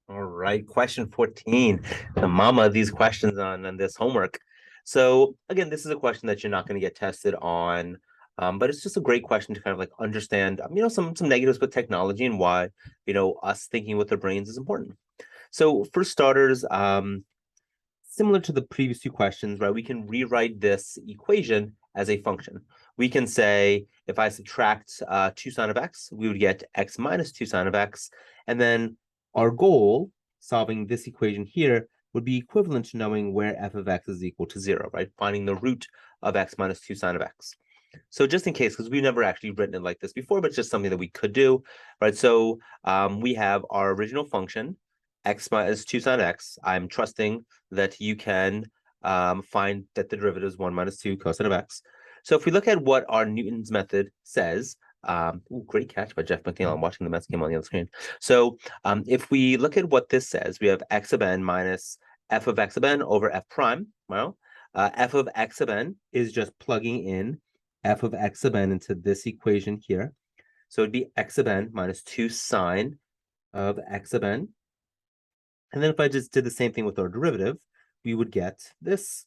All right, question 14, the mama of these questions on this homework. So again, this is a question that you're not going to get tested on, but it's just a great question to kind of like understand, some negatives with technology and why, us thinking with our brains is important. So for starters, similar to the previous two questions, right, we can rewrite this equation as a function. We can say if I subtract 2 sine of x, we would get x minus 2 sine of x. And then our goal, solving this equation here, would be equivalent to knowing where f of x is equal to 0, right? Finding the root of x minus 2 sine of x. So just in case, because we've never actually written it like this before, but it's just something that we could do, right? So we have our original function, x minus 2 sine x. I'm trusting that you can find that the derivative is 1 minus 2 cosine of x. So if we look at what our Newton's method says, great catch by Jeff McNeil. I'm watching the Mets game on the other screen. So if we look at what this says, we have x sub n minus f of x sub n over f prime. Well, f of x sub n is just plugging in f of x sub n into this equation here. So it'd be x sub n minus 2 sine of x sub n. And then if I just did the same thing with our derivative, we would get this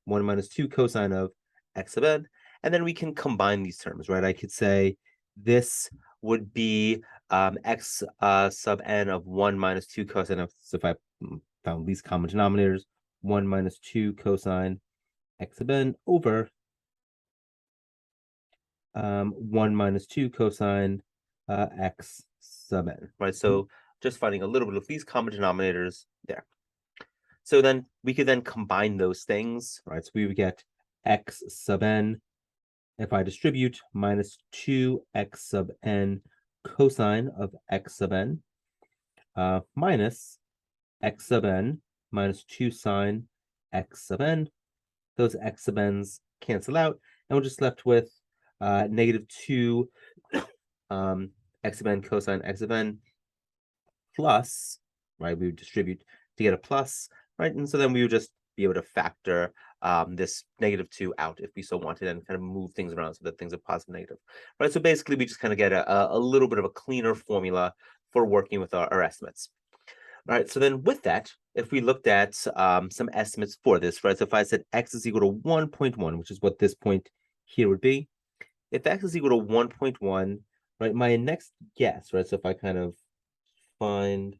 1 minus 2 cosine of x sub n. And then we can combine these terms, right? I could say this would be x sub n of 1 minus 2 cosine of, so if I found least common denominators, 1 minus 2 cosine x sub n over 1 minus 2 cosine x sub n, right? So just finding a little bit of these common denominators there. So then we could then combine those things, right? So we would get x sub n, if I distribute, minus 2x sub n cosine of x sub n, minus x sub n minus 2 sine x sub n. Those x sub n's cancel out, and we're just left with negative 2 x sub n cosine x sub n plus, right? We would distribute to get a plus, right? And so then we would just be able to factor this negative 2 out if we so wanted and kind of move things around so that things are positive, negative, right? So basically, we just kind of get a little bit of a cleaner formula for working with our estimates. All right, so then with that, if we looked at some estimates for this, right? So if I said x is equal to 1.1, which is what this point here would be, if x is equal to 1.1, right, my next guess, right? So if I kind of find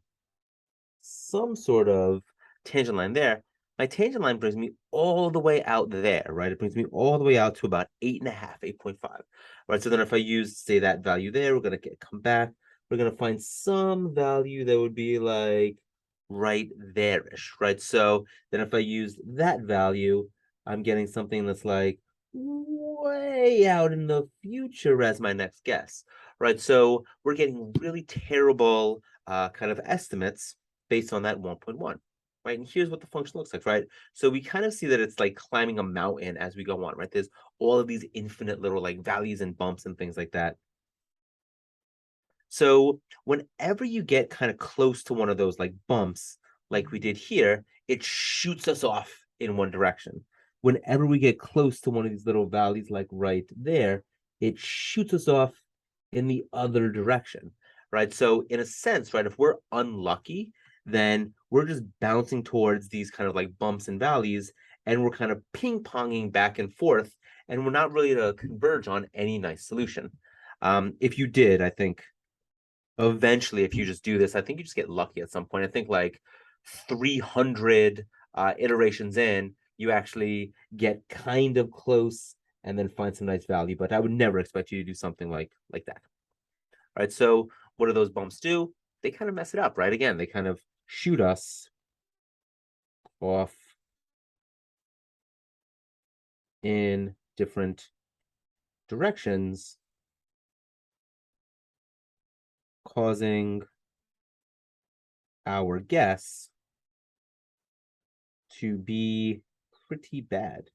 some sort of tangent line there, my tangent line brings me all the way out there, right? It brings me all the way out to about 8.5, 8.5, right? So then if I use, say, that value there, we're going to come back. We're going to find some value that would be like right there-ish, right? So then if I use that value, I'm getting something that's like way out in the future as my next guess, right? So we're getting really terrible kind of estimates based on that 1.1, right? And here's what the function looks like, right? So we kind of see that it's like climbing a mountain as we go on, right? There's all of these infinite little like valleys and bumps and things like that. So whenever you get kind of close to one of those like bumps, like we did here, it shoots us off in one direction. Whenever we get close to one of these little valleys, like right there, it shoots us off in the other direction, right? So in a sense, right, if we're unlucky, then we're just bouncing towards these kind of like bumps and valleys, and we're kind of ping-ponging back and forth, and we're not really to converge on any nice solution. If you did, I think eventually, if you just do this, I think you just get lucky at some point. I think like 300 iterations in, you actually get kind of close and then find some nice value. But I would never expect you to do something like that. All right. So what do those bumps do? They kind of mess it up, right? Again, they kind of shoot us off in different directions, causing our guess to be pretty bad.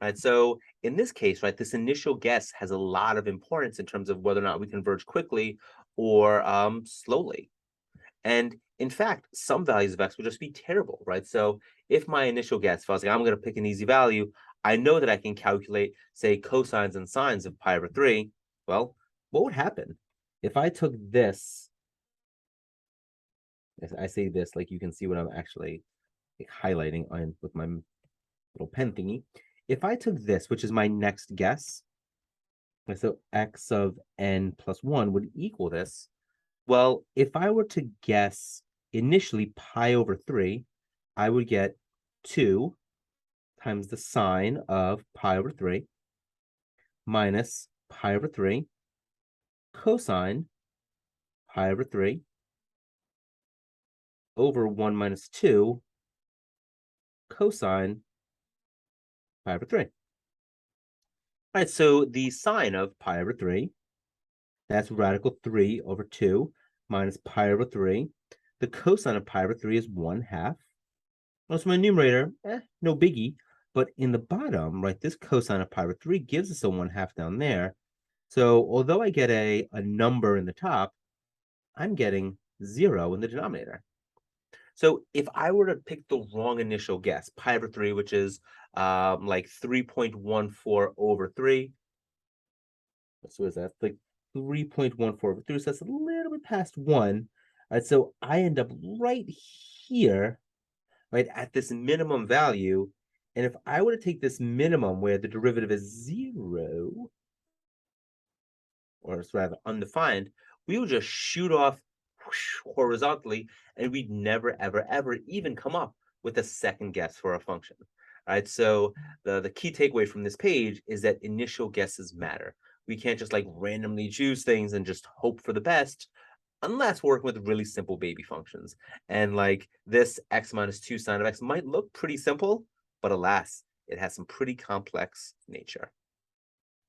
Right. So in this case, right, this initial guess has a lot of importance in terms of whether or not we converge quickly or slowly. And in fact, some values of x would just be terrible, right? So if my initial guess, if I was like, I'm going to pick an easy value, I know that I can calculate, say, cosines and sines of pi over 3. Well, what would happen if I took this I say this like you can see what I'm actually like, highlighting on with my little pen thingy. If I took this, which is my next guess, so x of n plus 1 would equal this. Well, if I were to guess initially pi over 3, I would get 2 times the sine of pi over 3 minus pi over 3 cosine pi over 3 over 1 minus 2 cosine pi over 3. All right, so the sine of pi over 3, that's radical 3 over 2 minus pi over 3. The cosine of pi over 3 is 1/2. So my numerator, no biggie. But in the bottom, right, this cosine of pi over 3 gives us a 1/2 down there. So although I get a number in the top, I'm getting 0 in the denominator. So if I were to pick the wrong initial guess, pi over 3, which is like 3.14 over 3. So is that like 3.14 over 3? So that's a little bit past 1. All right, so I end up right here, right, at this minimum value. And if I were to take this minimum where the derivative is 0, or it's rather undefined, we would just shoot off horizontally, and we'd never, ever, ever even come up with a second guess for a function. All right, so the key takeaway from this page is that initial guesses matter. We can't just like randomly choose things and just hope for the best unless we're working with really simple baby functions. And like this x minus 2 sine of x might look pretty simple, but alas, it has some pretty complex nature.